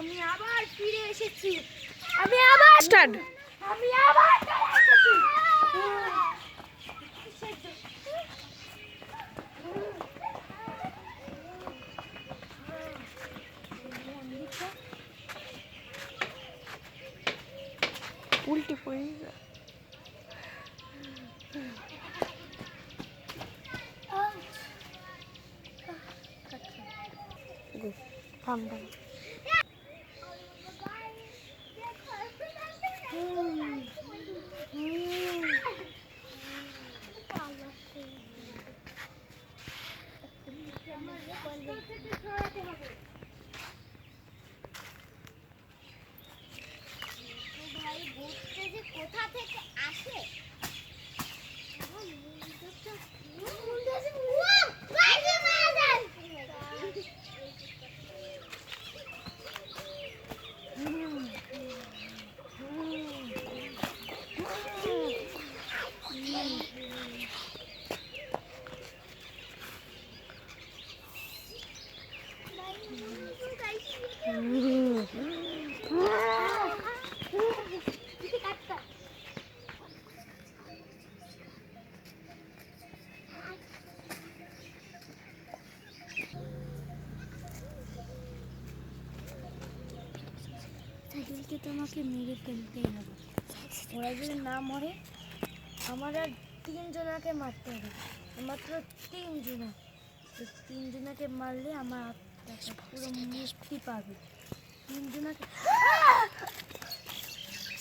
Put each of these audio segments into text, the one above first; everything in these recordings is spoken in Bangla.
আমি আবার ফিরে এসেছি। আমি আবার স্টার্ট। আমি আবার চলে এসেছি। উল্টে পড়ে যা। থাম থাম। কোথা থেকে আসে? তোমাকে মেরে ফেলতেই হবে। ওরা যদি না মরে আমার আর 3 জনাকে মারতে হবে, মাত্র 3 জনা। 3 জনাকে মারলে আমার আত্মাটা পুরো মুক্তি পাবে। 3 জনাকে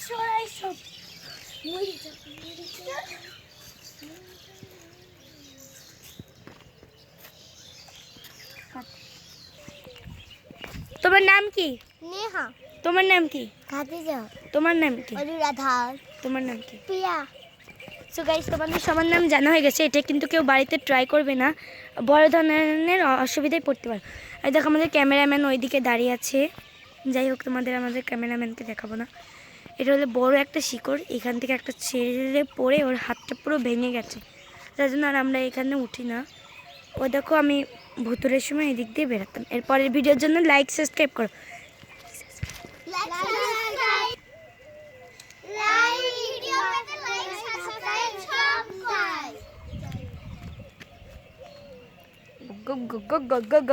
সরাই সব মরে যাবে, মরে যাবে। তোমার নাম কি? নেহা। তোমার নাম কি? খাদিজা। তোমার নাম কি? অনুরাধা। তোমার নাম কি? প্রিয়া। সো গাইস, তোমাদের সবার নাম জানা হয়ে গেছে। এটা কিন্তু কেউ বাড়িতে ট্রাই করবে না, বড় ধরনের অসুবিধায় পড়তে পারে। আর দেখো আমাদের ক্যামেরাম্যান ওইদিকে দাঁড়িয়ে আছে। যাই হোক, আমাদের ক্যামেরাম্যানকে দেখাবো না। এটা হলো বড় একটা শিকড়, এখান থেকে একটা ছেড়ে পড়ে ওর হাতটা পুরো ভেঙে গেছে, তার জন্য আর আমরা এখানে উঠি না। ও দেখো, আমি ভুতুরের সময় এদিক দিয়ে বেরোতাম। এরপরের ভিডিওর জন্য লাইক সাবস্ক্রাইব করো। Go go go go go go.